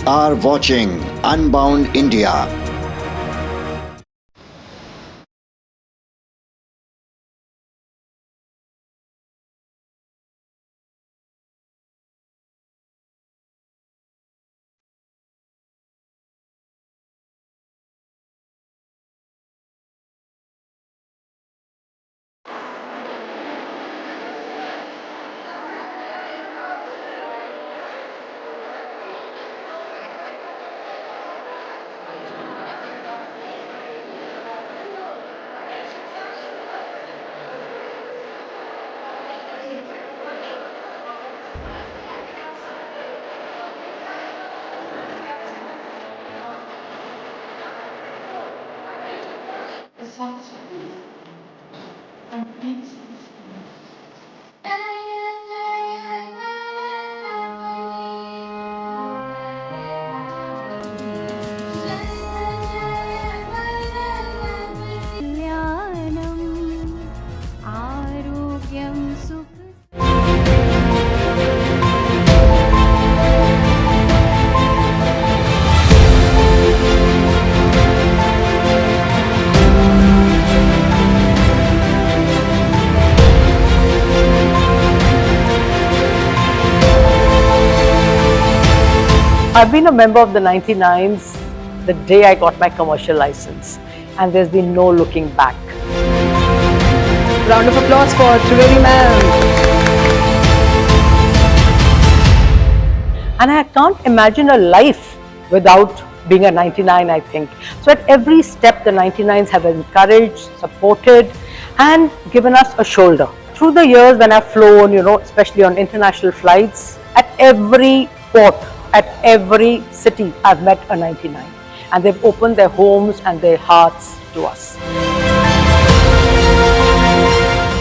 You are watching Unbound India. I've been a member of the 99s the day I got my commercial license, and there's been no looking back. Round of applause for Trivedi ma'am. And I can't imagine a life without being a 99, I think. So at every step, the 99s have encouraged, supported, and given us a shoulder. Through the years when I've flown, especially on international flights, at every port, at every city, I've met a 99. And they've opened their homes and their hearts to us.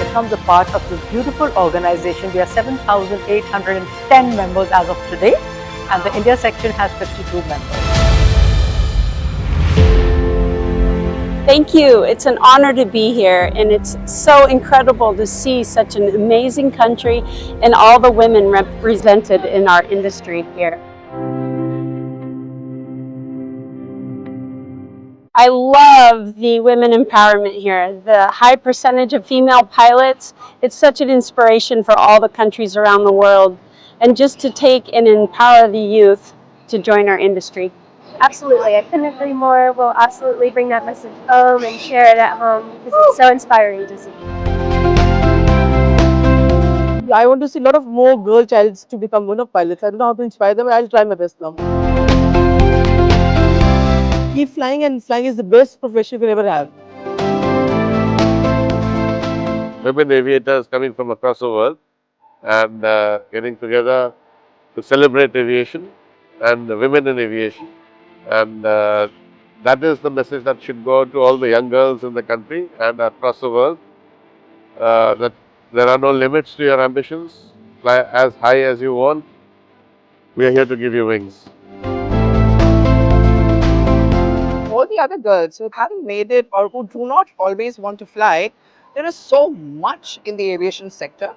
Becomes a part of this beautiful organization. We are 7,810 members as of today, and the India section has 52 members. Thank you. It's an honor to be here, and it's so incredible to see such an amazing country and all the women represented in our industry here. I love the women empowerment here, the high percentage of female pilots. It's such an inspiration for all the countries around the world, and just to take and empower the youth to join our industry. Absolutely, I couldn't agree more. We'll absolutely bring that message home and share it at home because it's so inspiring to see. I want to see a lot of more girl childs to become one of pilots. I don't know how to inspire them. I'll try my best now. Keep flying, and flying is the best profession you can ever have. Women aviators coming from across the world and getting together to celebrate aviation and the women in aviation. And that is the message that should go to all the young girls in the country and across the world, that there are no limits to your ambitions. Fly as high as you want. We are here to give you wings. All the other girls who haven't made it or who do not always want to fly, there is so much in the aviation sector.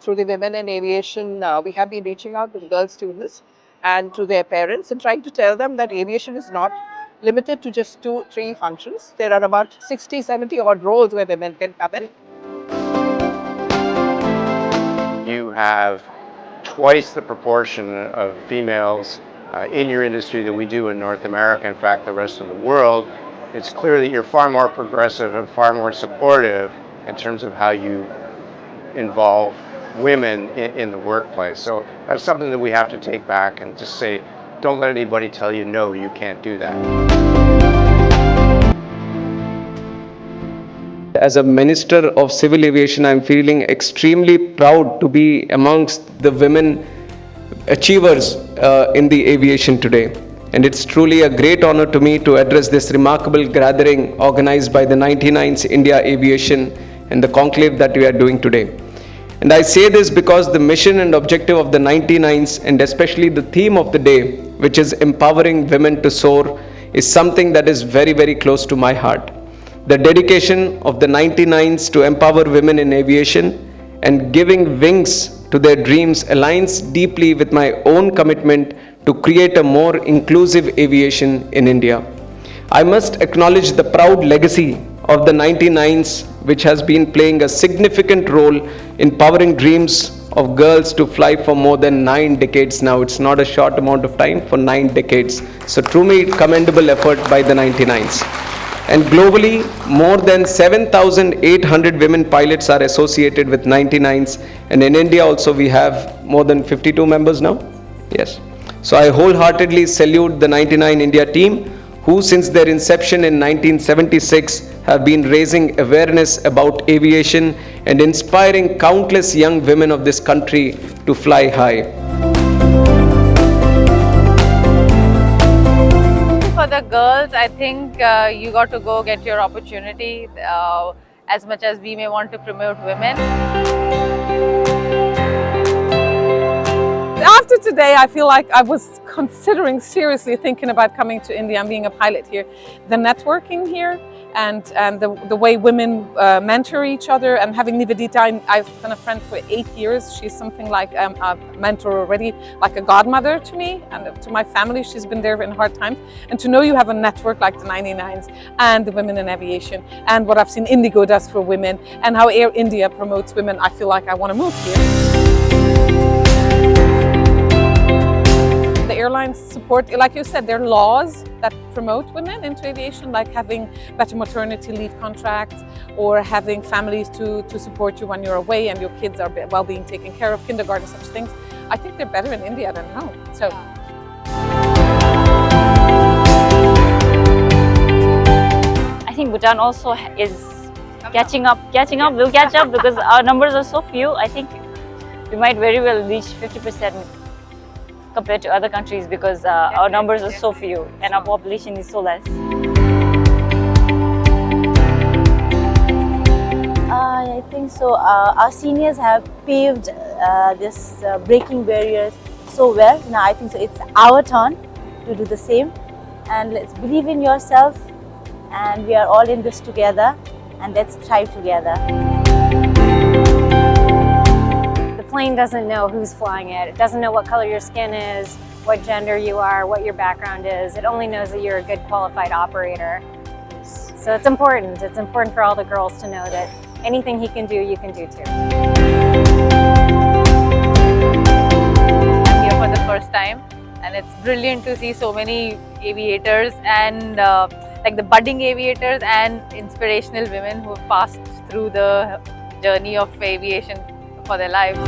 Through the Women in Aviation, we have been reaching out to girl students and to their parents and trying to tell them that aviation is not limited to just 2-3 functions. There are about 60-70 odd roles where women can come in. You have twice the proportion of females in your industry than we do in North America, in fact the rest of the world. It's clear that you're far more progressive and far more supportive in terms of how you involve women in the workplace. So that's something that we have to take back and just say, don't let anybody tell you, no, you can't do that. As a Minister of Civil Aviation, I'm feeling extremely proud to be amongst the women achievers in the aviation today. And it's truly a great honor to me to address this remarkable gathering organized by the 99s India Aviation and the conclave that we are doing today. And I say this because the mission and objective of the 99s, and especially the theme of the day, which is empowering women to soar, is something that is very, very close to my heart. The dedication of the 99s to empower women in aviation and giving wings to their dreams aligns deeply with my own commitment to create a more inclusive aviation in India. I must acknowledge the proud legacy of the 99s, which has been playing a significant role in powering dreams of girls to fly for more than 9 decades now. It's not a short amount of time, for 9 decades. So truly commendable effort by the 99s. And globally, more than 7,800 women pilots are associated with 99s. And in India also we have more than 52 members now. Yes. So I wholeheartedly salute the 99 India team, who since their inception in 1976 have been raising awareness about aviation and inspiring countless young women of this country to fly high. For the girls, I think you got to go get your opportunity as much as we may want to promote women. After today, I feel like I was considering seriously thinking about coming to India and being a pilot here. The networking here and the way women mentor each other, and having Nivedita, I've been a friend for 8 years. She's something like a mentor already, like a godmother to me and to my family. She's been there in hard times. And to know you have a network like the 99s and the Women in Aviation and what I've seen Indigo does for women and how Air India promotes women, I feel like I want to move here. The airlines support, like you said, there are laws that promote women into aviation, like having better maternity leave contracts or having families to support you when you're away and your kids are well being taken care of, kindergarten, such things. I think they're better in India than home. So. I think Bhutan also is catching up. We'll catch up because our numbers are so few. I think we might very well reach 50% compared to other countries because our numbers are so few and our population is so less. I think so. Our seniors have paved this breaking barriers so well. Now I think so. It's our turn to do the same, and let's believe in yourself. And we are all in this together, and let's thrive together. The plane doesn't know who's flying it. It doesn't know what color your skin is, what gender you are, what your background is. It only knows that you're a good qualified operator. So it's important. It's important for all the girls to know that anything he can do, you can do too. I'm here for the first time and it's brilliant to see so many aviators and like the budding aviators and inspirational women who have passed through the journey of aviation for their lives.